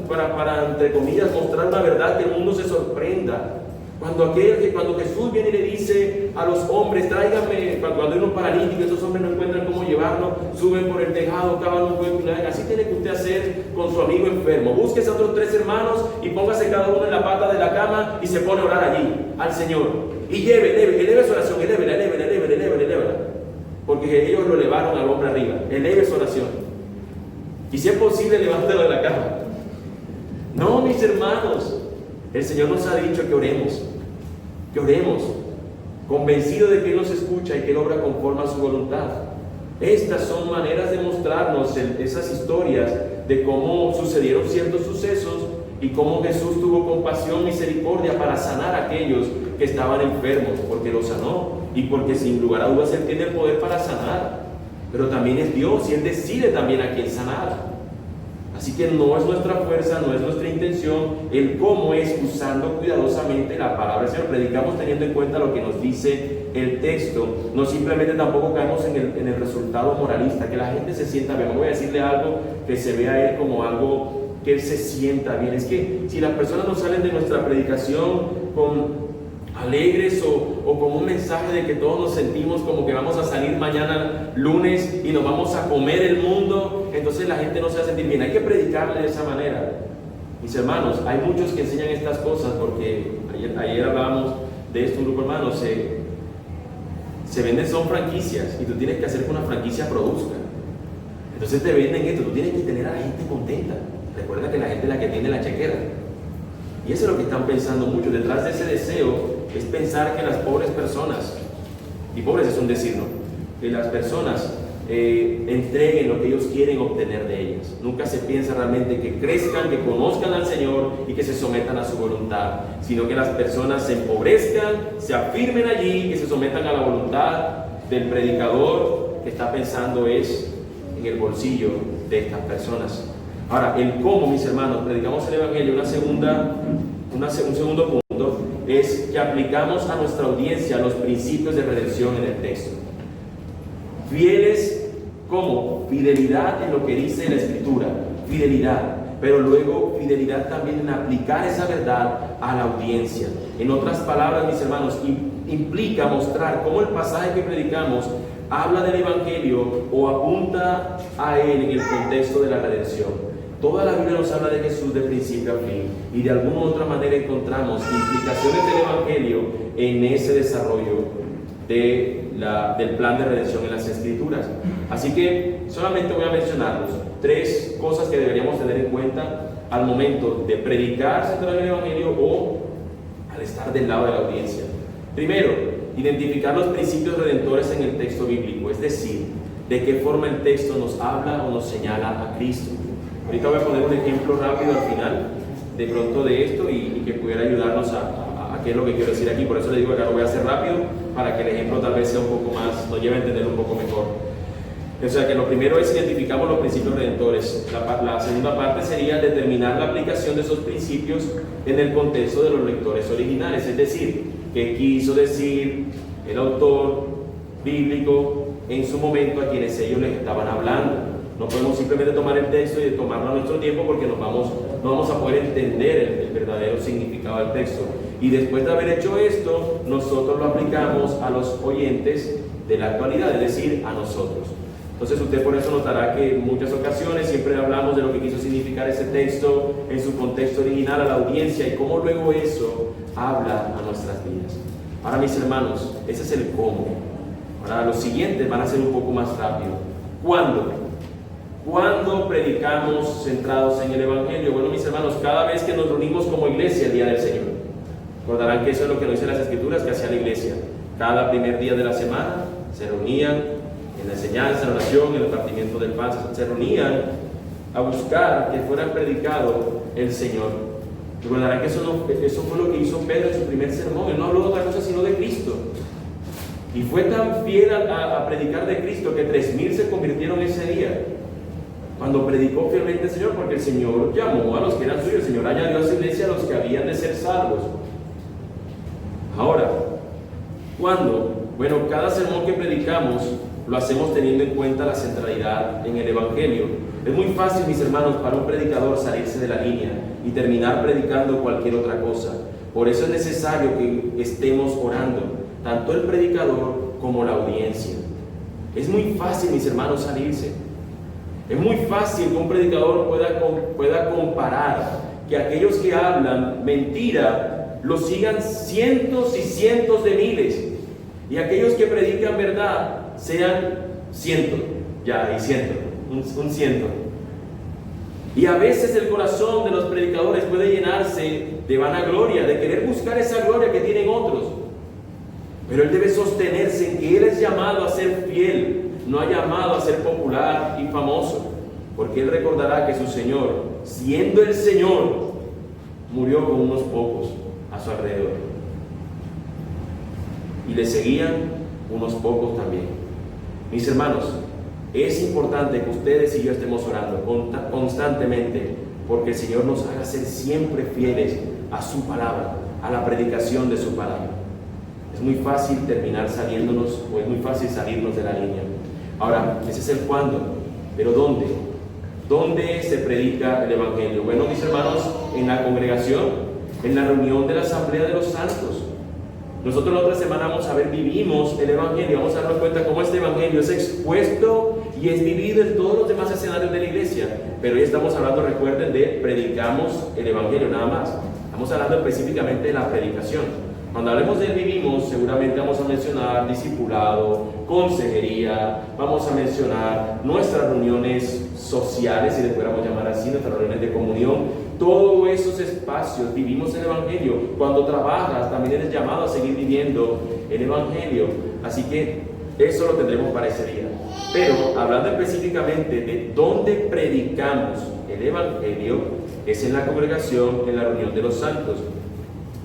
para entre comillas, mostrar una verdad que el mundo se sorprenda. Cuando Jesús viene y le dice a los hombres, tráiganme, cuando hay unos paralíticos, esos hombres no encuentran cómo llevarlo, suben por el tejado, cavan un hueco y le dan, así tiene que usted hacer con su amigo enfermo. Búsquese a otros 3 hermanos y póngase cada uno en la pata de la cama y se pone a orar allí al Señor. Y eleve su oración, elévela. Porque ellos lo elevaron al hombre arriba. Eleve su oración. Y si es posible, levántalo de la cama. No, mis hermanos. El Señor nos ha dicho que oremos, convencido de que Él nos escucha y que Él obra conforme a su voluntad. Estas son maneras de mostrarnos esas historias de cómo sucedieron ciertos sucesos y cómo Jesús tuvo compasión, misericordia para sanar a aquellos que estaban enfermos, porque los sanó y porque sin lugar a dudas Él tiene el poder para sanar, pero también es Dios y Él decide también a quién sanar. Así que no es nuestra fuerza, no es nuestra intención, el cómo es usando cuidadosamente la palabra del Señor. Predicamos teniendo en cuenta lo que nos dice el texto, no simplemente tampoco caemos en el resultado moralista, que la gente se sienta bien. No voy a decirle algo que se vea a él como algo que él se sienta bien. Es que si las personas no salen de nuestra predicación con alegres o con un mensaje de que todos nos sentimos como que vamos a salir mañana lunes y nos vamos a comer el mundo, entonces la gente no se va a sentir bien. Hay que predicarle de esa manera. Mis hermanos, hay muchos que enseñan estas cosas porque ayer hablábamos de esto, un grupo de hermanos, se venden, son franquicias y tú tienes que hacer que una franquicia produzca. Entonces te venden esto, tú tienes que tener a la gente contenta. Recuerda que la gente es la que tiene la chequera. Y eso es lo que están pensando muchos. Detrás de ese deseo es pensar que las pobres personas, y pobres es un decir, ¿no? Que las personas entreguen lo que ellos quieren obtener de ellas. Nunca se piensa realmente que crezcan, que conozcan al Señor y que se sometan a su voluntad, sino que las personas se empobrezcan, se afirmen allí, que se sometan a la voluntad del predicador que está pensando es en el bolsillo de estas personas. Ahora, el cómo, mis hermanos, predicamos el Evangelio, un segundo punto, es que aplicamos a nuestra audiencia los principios de redención en el texto. Fieles como fidelidad en lo que dice la Escritura, fidelidad, pero luego fidelidad también en aplicar esa verdad a la audiencia. En otras palabras, mis hermanos, implica mostrar cómo el pasaje que predicamos habla del Evangelio o apunta a él en el contexto de la redención. Toda la Biblia nos habla de Jesús de principio a fin, y de alguna u otra manera encontramos implicaciones del Evangelio en ese desarrollo del plan de redención en las Escrituras. Así que solamente voy a mencionarlos, 3 cosas que deberíamos tener en cuenta al momento de predicar centrado en el Evangelio o al estar del lado de la audiencia. Primero, identificar los principios redentores en el texto bíblico, es decir, de qué forma el texto nos habla o nos señala a Cristo. Ahorita voy a poner un ejemplo rápido al final, de pronto de esto, y que pudiera ayudarnos a qué es lo que quiero decir aquí. Por eso le digo que lo voy a hacer rápido, para que el ejemplo tal vez sea un poco más, nos lleve a entender un poco mejor. O sea que lo primero es identificamos los principios redentores. La segunda parte sería determinar la aplicación de esos principios en el contexto de los lectores originales, es decir, qué quiso decir el autor bíblico en su momento a quienes ellos les estaban hablando. No podemos simplemente tomar el texto y tomarlo a nuestro tiempo, porque no vamos a poder entender el verdadero significado del texto. Y después de haber hecho esto, nosotros lo aplicamos a los oyentes de la actualidad, es decir, a nosotros. Entonces usted por eso notará que en muchas ocasiones siempre hablamos de lo que quiso significar ese texto en su contexto original a la audiencia y cómo luego eso habla a nuestras vidas. Ahora, mis hermanos, ese es el cómo. Ahora los siguientes van a ser un poco más rápido. ¿Cuándo? ¿Cuándo predicamos centrados en el Evangelio? Bueno, mis hermanos, cada vez que nos reunimos como iglesia el día del Señor. Recordarán que eso es lo que nos dicen las Escrituras que hacía la iglesia. Cada primer día de la semana se reunían en la enseñanza, en la oración, en el partimiento del pan, se reunían a buscar que fuera predicado el Señor. Recordarán que eso fue lo que hizo Pedro en su primer sermón. Él no habló de otra cosa sino de Cristo. Y fue tan fiel a predicar de Cristo que 3,000 se convirtieron ese día. Cuando predicó fielmente el Señor, porque el Señor llamó a los que eran suyos, el Señor añadió a su iglesia a los que habían de ser salvos. Ahora, ¿cuándo? Bueno, cada sermón que predicamos lo hacemos teniendo en cuenta la centralidad en el Evangelio. Es muy fácil, mis hermanos, para un predicador salirse de la línea y terminar predicando cualquier otra cosa. Por eso es necesario que estemos orando, tanto el predicador como la audiencia. Es muy fácil, mis hermanos, salirse. Es muy fácil que un predicador pueda comparar que aquellos que hablan mentira los sigan cientos y cientos de miles, y aquellos que predican verdad sean cientos, un ciento. Y a veces el corazón de los predicadores puede llenarse de vanagloria, de querer buscar esa gloria que tienen otros. Pero él debe sostenerse en que él es llamado a ser fiel, no ha llamado a ser popular y famoso, porque él recordará que su Señor, siendo el Señor, murió con unos pocos a su alrededor, y le seguían unos pocos también. Mis hermanos, es importante que ustedes y yo estemos orando constantemente, porque el Señor nos haga ser siempre fieles a su palabra, a la predicación de su palabra. Es muy fácil terminar saliéndonos, o es muy fácil salirnos de la línea. Ahora, ese es el cuándo, pero ¿dónde? ¿Dónde se predica el Evangelio? Bueno, mis hermanos, en la congregación, en la reunión de la Asamblea de los Santos. Nosotros la otra semana vivimos el Evangelio, vamos a darnos cuenta cómo este Evangelio es expuesto y es vivido en todos los demás escenarios de la iglesia. Pero hoy estamos hablando, recuerden, de predicamos el Evangelio, nada más. Estamos hablando específicamente de la predicación. Cuando hablemos de vivimos, seguramente vamos a mencionar discipulado, consejería, vamos a mencionar nuestras reuniones sociales, si les pudiéramos llamar así, nuestras reuniones de comunión. Todos esos espacios vivimos el Evangelio. Cuando trabajas, también eres llamado a seguir viviendo el Evangelio. Así que Eso lo tendremos para ese día. Pero hablando específicamente de dónde predicamos el Evangelio, es en la congregación, en la reunión de los santos.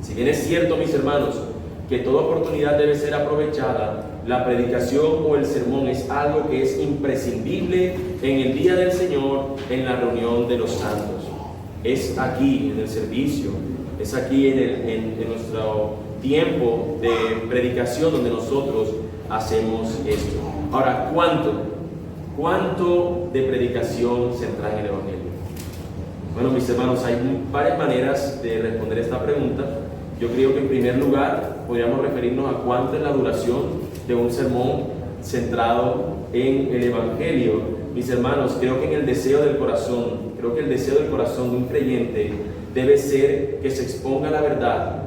Si bien es cierto, mis hermanos, que toda oportunidad debe ser aprovechada, la predicación o el sermón es algo que es imprescindible en el día del Señor, en la reunión de los santos. Es aquí, en el servicio, es aquí en nuestro tiempo de predicación donde nosotros hacemos esto. Ahora, ¿cuánto de predicación se trae en el Evangelio? Bueno, mis hermanos, hay varias maneras de responder esta pregunta. Yo creo que en primer lugar podríamos referirnos a cuánto es la duración de un sermón centrado en el Evangelio. Mis hermanos, creo que el deseo del corazón de un creyente debe ser que se exponga la verdad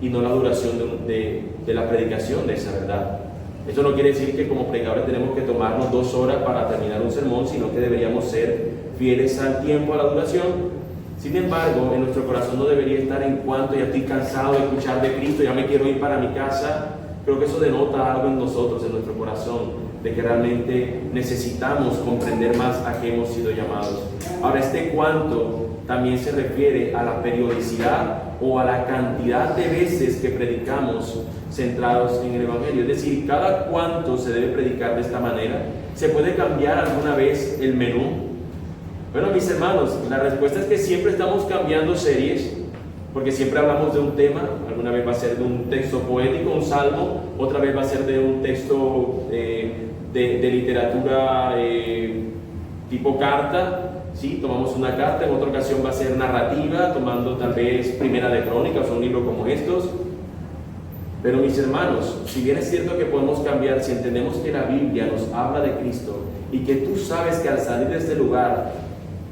y no la duración de la predicación de esa verdad. Esto no quiere decir que como predicadores tenemos que tomarnos 2 horas para terminar un sermón, sino que deberíamos ser fieles al tiempo, a la duración. Sin embargo, en nuestro corazón no debería estar en cuanto ya estoy cansado de escuchar de Cristo, ya me quiero ir para mi casa. Creo que eso denota algo en nosotros, en nuestro corazón, de que realmente necesitamos comprender más a qué hemos sido llamados. Ahora, este cuánto también se refiere a la periodicidad o a la cantidad de veces que predicamos centrados en el Evangelio. Es decir, cada cuánto se debe predicar de esta manera. ¿Se puede cambiar alguna vez el menú? Bueno, mis hermanos, la respuesta es que siempre estamos cambiando series, porque siempre hablamos de un tema. Alguna vez va a ser de un texto poético, un salmo, otra vez va a ser de un texto de literatura tipo carta. ¿Sí? Tomamos una carta, en otra ocasión va a ser narrativa, tomando tal vez Primera de Crónicas o un libro como estos. Pero mis hermanos, si bien es cierto que podemos cambiar, si entendemos que la Biblia nos habla de Cristo y que tú sabes que al salir de este lugar,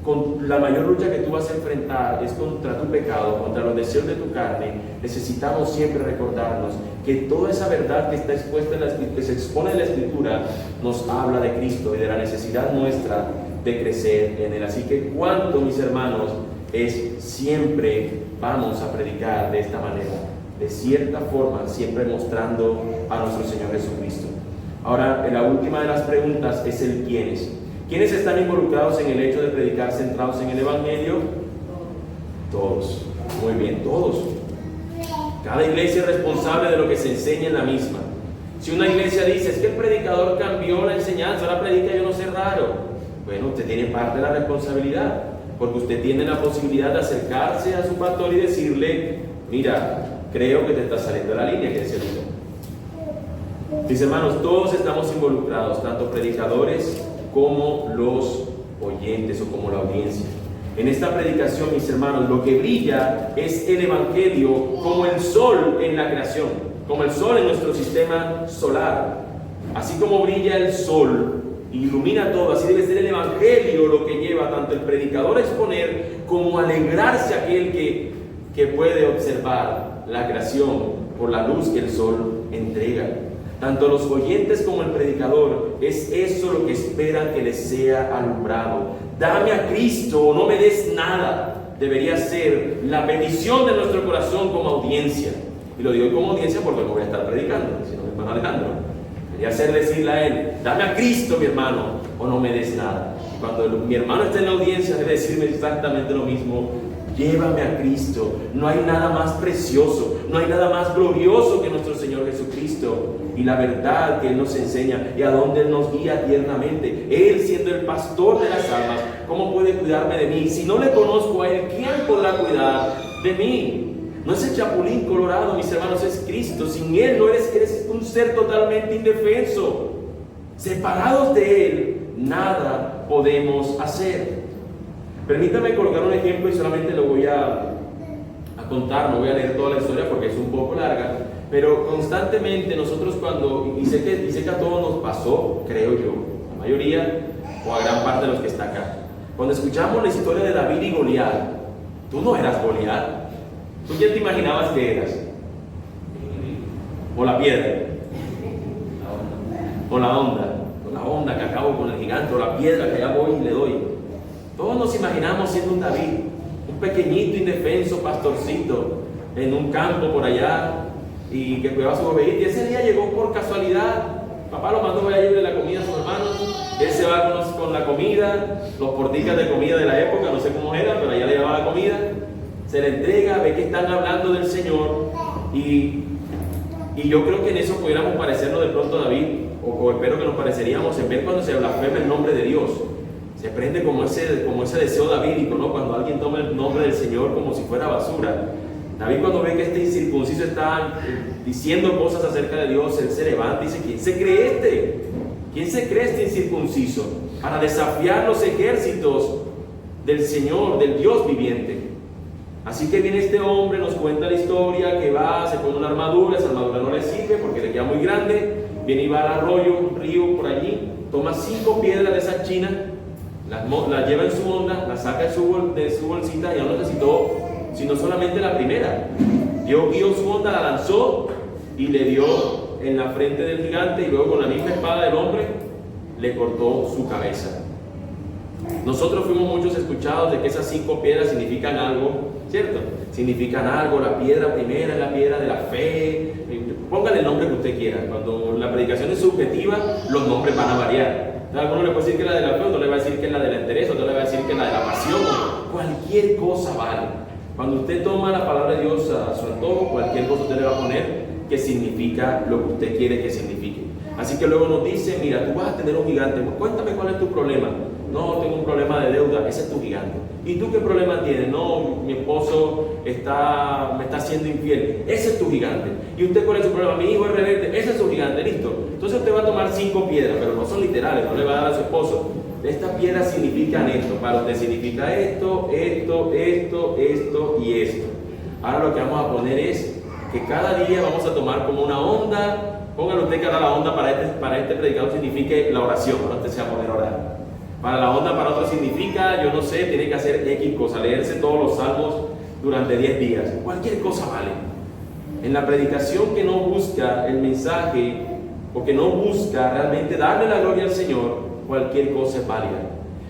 con la mayor lucha que tú vas a enfrentar es contra tu pecado, contra los deseos de tu carne, necesitamos siempre recordarnos que toda esa verdad que está expuesta en la Escritura, que se expone en la Escritura, nos habla de Cristo y de la necesidad nuestra de crecer en Él. Así que cuánto, mis hermanos, es siempre vamos a predicar de esta manera, de cierta forma, siempre mostrando a nuestro Señor Jesucristo. Ahora, la última de las preguntas es el quiénes. ¿Quiénes están involucrados en el hecho de predicar centrados en el Evangelio? Todos. Muy bien, todos. Cada iglesia es responsable de lo que se enseña en la misma. Si una iglesia dice, es que el predicador cambió la enseñanza, ahora predica yo no sé raro. Bueno, usted tiene parte de la responsabilidad, porque usted tiene la posibilidad de acercarse a su pastor y decirle, mira, creo que te estás saliendo de la línea, que es el otro. Mis hermanos, todos estamos involucrados, tanto predicadores como los oyentes o como la audiencia. En esta predicación, mis hermanos, lo que brilla es el Evangelio como el sol en la creación, como el sol en nuestro sistema solar. Así como brilla el sol, ilumina todo, así debe ser el Evangelio lo que lleva tanto el predicador a exponer como a alegrarse aquel que puede observar la creación por la luz que el sol entrega. Tanto los oyentes como el predicador, es eso lo que esperan que les sea alumbrado. Dame a Cristo o no me des nada. Debería ser la petición de nuestro corazón como audiencia. Y lo digo como audiencia porque no voy a estar predicando, sino mi hermano Alejandro. Debería ser decirle a él, dame a Cristo, mi hermano, o no me des nada. Y cuando mi hermano está en la audiencia, debe decirme exactamente lo mismo. Llévame a Cristo. No hay nada más precioso, no hay nada más glorioso que nuestro Señor Jesucristo y la verdad que Él nos enseña y a donde Él nos guía tiernamente. Él, siendo el pastor de las almas, ¿cómo puede cuidarme de mí? Si no le conozco a Él, ¿quién podrá cuidar de mí? No es el chapulín colorado, mis hermanos, es Cristo. Sin Él no eres un ser totalmente indefenso. Separados de Él, nada podemos hacer. Permítame colocar un ejemplo y solamente lo voy a contar, no voy a leer toda la historia porque es un poco larga, pero constantemente nosotros cuando, y sé que a todos nos pasó, creo yo, la mayoría o a gran parte de los que está acá, cuando escuchamos la historia de David y Goliat, tú no eras Goliat, ¿tú quién te imaginabas que eras? O la piedra, o la onda que acabo con el gigante, o la piedra que ya voy y le doy. Todos nos imaginamos siendo un David, un pequeñito, indefenso pastorcito en un campo por allá y que cuidaba su oveja. Y ese día llegó por casualidad Papá lo mandó a llevarle la comida a sus hermanos, él se va con la comida, los porticas de comida de la época, no sé cómo era, pero allá le llevaba la comida, se le entrega, ve que están hablando del Señor, y yo creo que en eso pudiéramos parecernos de pronto a David, o espero que nos pareceríamos en ver cuando se blasfema el nombre de Dios. Se prende como ese deseo davídico, ¿no? Cuando alguien toma el nombre del Señor como si fuera basura. David, cuando ve que este incircunciso está diciendo cosas acerca de Dios, él se levanta y dice: ¿quién se cree este? ¿Quién se cree este incircunciso? Para desafiar los ejércitos del Señor, del Dios viviente. Así que viene este hombre, nos cuenta la historia, que va, se pone una armadura, esa armadura no le sirve porque le queda muy grande, viene y va al arroyo, un río por allí, toma 5 piedras de esas chinas, las lleva en su onda, las saca de su bolsita, y no necesitó sino solamente la primera. Guió su onda, la lanzó y le dio en la frente del gigante, y luego con la misma espada del hombre le cortó su cabeza. Nosotros fuimos muchos escuchados de que esas 5 piedras significan algo, ¿cierto? Significan algo. La piedra primera es la piedra de la fe. Póngale el nombre que usted quiera. Cuando la predicación es subjetiva, los nombres van a variar. Alguno le puede decir que es la de la fe, otro le va a decir que es la de la interés, otro le va a decir que es la de la pasión. Cualquier cosa vale. Cuando usted toma la palabra de Dios a su antojo, cualquier cosa usted le va a poner que significa lo que usted quiere que signifique. Así que luego nos dice: mira, tú vas a tener un gigante, cuéntame cuál es tu problema. No, tengo un problema de deuda, ese es tu gigante. ¿Y tú qué problema tienes? No, mi esposo me está siendo infiel, ese es tu gigante. ¿Y usted cuál es su problema? Mi hijo es rebelde, ese es su gigante, listo. Entonces usted va a tomar 5 piedras, pero no son literales, no le va a dar a su esposo. Estas piedras significan esto, para usted significa esto, esto, esto, esto y esto. Ahora lo que vamos a poner es que cada día vamos a tomar como una onda. Póngale usted que ahora la onda para este predicador signifique la oración, para usted se va a poner a orar. Para la onda, para otro significa, yo no sé, tiene que hacer X cosa, leerse todos los salmos durante 10 días. Cualquier cosa vale. En la predicación que no busca el mensaje, o que no busca realmente darle la gloria al Señor, cualquier cosa es válida.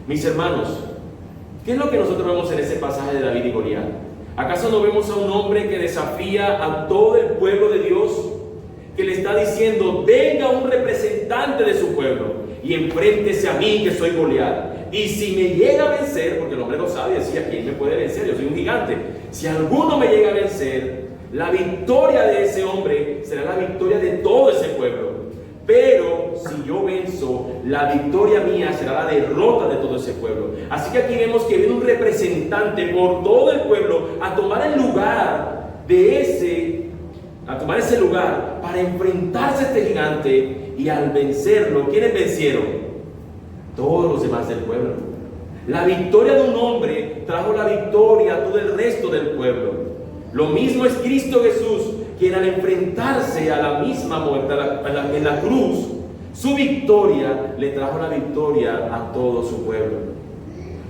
Mis hermanos, ¿qué es lo que nosotros vemos en ese pasaje de David y Goliat? ¿Acaso no vemos a un hombre que desafía a todo el pueblo de Dios, que le está diciendo: venga un representante de su pueblo y enfréntese a mí, que soy Goliat, y si me llega a vencer, porque el hombre lo sabe, decía: ¿quién me puede vencer? Yo soy un gigante. Si alguno me llega a vencer, la victoria de ese hombre será la victoria de todo ese pueblo. Pero si yo venzo, la victoria mía será la derrota de todo ese pueblo. Así que aquí vemos que viene un representante por todo el pueblo a tomar el lugar ese lugar para enfrentarse a este gigante. Y al vencerlo, ¿quiénes vencieron? Todos los demás del pueblo. La victoria de un hombre trajo la victoria a todo el resto del pueblo. Lo mismo es Cristo Jesús, quien al enfrentarse a la misma muerte en la cruz, su victoria le trajo la victoria a todo su pueblo.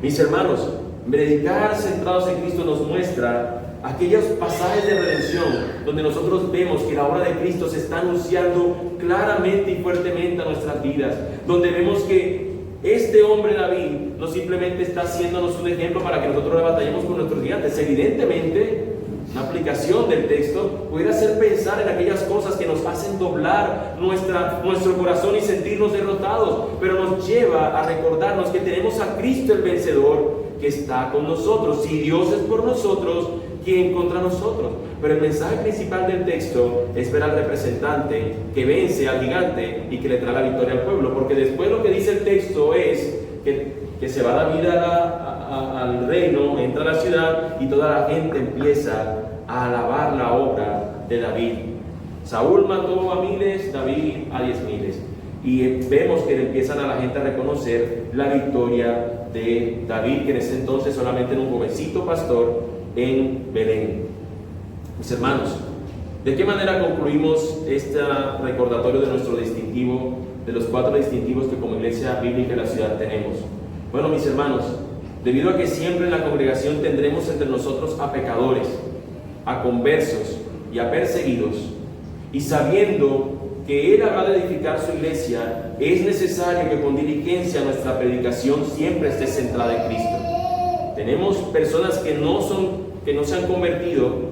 Mis hermanos, predicar centrados en Cristo nos muestra aquellos pasajes de redención donde nosotros vemos que la obra de Cristo se está anunciando claramente y fuertemente a nuestras vidas, donde vemos que este hombre David no simplemente está haciéndonos un ejemplo para que nosotros le batallemos con nuestros gigantes. Evidentemente, una aplicación del texto pudiera hacer pensar en aquellas cosas que nos hacen doblar nuestro corazón y sentirnos derrotados, pero nos lleva a recordarnos que tenemos a Cristo el vencedor, que está con nosotros. Si Dios es por nosotros, ¿quién contra nosotros? Pero el mensaje principal del texto es ver al representante que vence al gigante y que le trae la victoria al pueblo, porque después lo que dice el texto es que se va David al reino, entra a la ciudad y toda la gente empieza a alabar la obra de David. Saúl mató a miles, David a 10,000. Y vemos que empiezan a la gente a reconocer la victoria de David, que en ese entonces solamente era un jovencito pastor en Belén. Mis hermanos, ¿de qué manera concluimos este recordatorio de nuestro distintivo, de los 4 distintivos que como iglesia bíblica en la ciudad tenemos? Bueno, mis hermanos, debido a que siempre en la congregación tendremos entre nosotros a pecadores, a conversos y a perseguidos, y sabiendo que Él habrá de edificar su iglesia, es necesario que con diligencia nuestra predicación siempre esté centrada en Cristo. Tenemos personas que no se han convertido,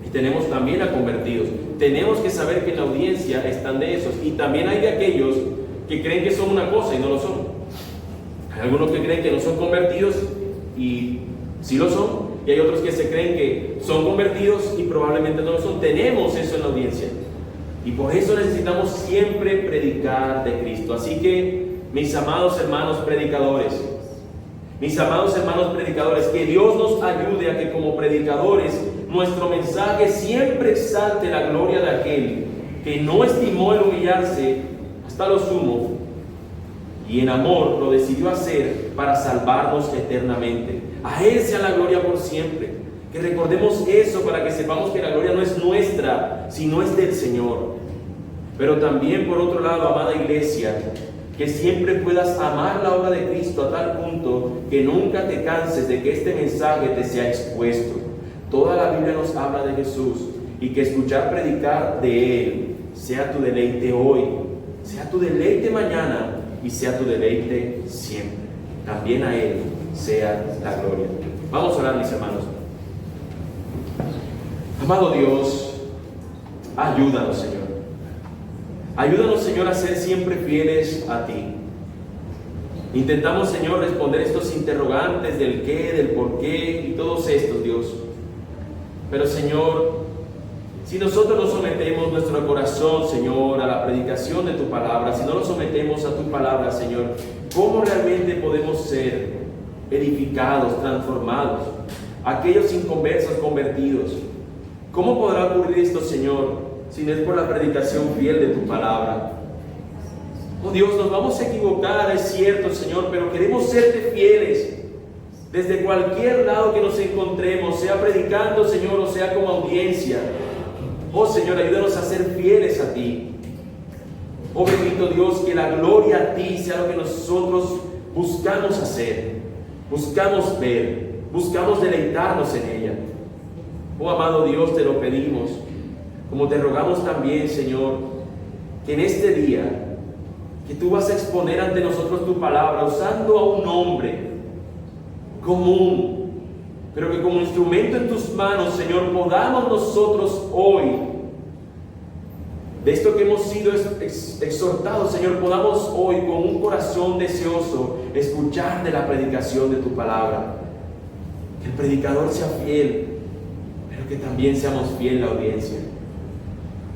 y tenemos también a convertidos. Tenemos que saber que en la audiencia están de esos, y también hay de aquellos que creen que son una cosa y no lo son. Hay algunos que creen que no son convertidos y sí lo son, y hay otros que se creen que son convertidos y probablemente no lo son. Tenemos eso en la audiencia, y por eso necesitamos siempre predicar de Cristo. Así que, mis amados hermanos predicadores, que Dios nos ayude a que como predicadores nuestro mensaje siempre exalte la gloria de aquel que no estimó el humillarse hasta lo sumo y en amor lo decidió hacer para salvarnos eternamente. A Él sea la gloria por siempre. Que recordemos eso para que sepamos que la gloria no es nuestra, sino es del Señor. Pero también, por otro lado, amada iglesia, que siempre puedas amar la obra de Cristo a tal punto que nunca te canses de que este mensaje te sea expuesto. Toda la Biblia nos habla de Jesús, y que escuchar predicar de Él sea tu deleite hoy, sea tu deleite mañana y sea tu deleite siempre. También a Él sea la gloria. Vamos a orar, mis hermanos. Amado Dios, ayúdanos, Señor. Ayúdanos, Señor, a ser siempre fieles a ti. Intentamos, Señor, responder estos interrogantes del qué, del por qué y todos estos, Dios. Pero, Señor, si nosotros no sometemos nuestro corazón, Señor, a la predicación de tu palabra, si no lo sometemos a tu palabra, Señor, ¿cómo realmente podemos ser edificados, transformados? Aquellos inconversos convertidos. ¿Cómo podrá ocurrir esto, Señor, si no es por la predicación fiel de tu palabra? Oh Dios, nos vamos a equivocar, es cierto, Señor, pero queremos serte fieles desde cualquier lado que nos encontremos, sea predicando, Señor, o sea como audiencia. Oh Señor, ayúdanos a ser fieles a ti. Oh bendito Dios, que la gloria a ti sea lo que nosotros buscamos hacer, buscamos ver, buscamos deleitarnos en ella. Oh amado Dios, te lo pedimos, como te rogamos también, Señor, que en este día, que tú vas a exponer ante nosotros tu palabra, usando a un hombre común, pero que como instrumento en tus manos, Señor, podamos nosotros hoy, de esto que hemos sido exhortados, Señor, podamos hoy con un corazón deseoso escuchar de la predicación de tu palabra. Que el predicador sea fiel, pero que también seamos fiel a la audiencia.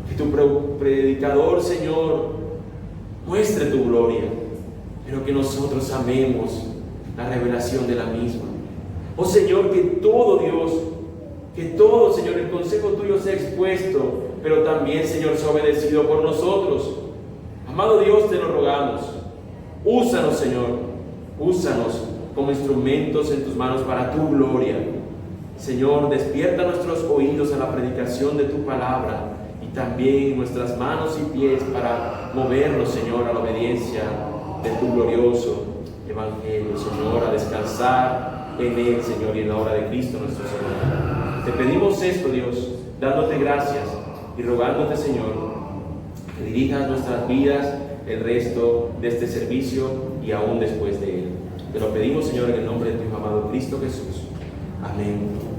Que tu predicador, Señor, muestre tu gloria, pero que nosotros amemos la revelación de la misma. Oh Señor, que todo, Dios, que todo, Señor, el consejo tuyo sea expuesto, pero también, Señor, sea obedecido por nosotros. Amado Dios, te lo rogamos. Úsanos, Señor, úsanos como instrumentos en tus manos para tu gloria. Señor, despierta nuestros oídos a la predicación de tu palabra y también nuestras manos y pies para movernos, Señor, a la obediencia de tu glorioso Evangelio, Señor, a descansar en Él, Señor, y en la obra de Cristo nuestro Señor. Te pedimos esto, Dios, dándote gracias y rogándote, Señor, que dirijas nuestras vidas el resto de este servicio y aún después de él. Te lo pedimos, Señor, en el nombre de tu amado Cristo Jesús. Amén.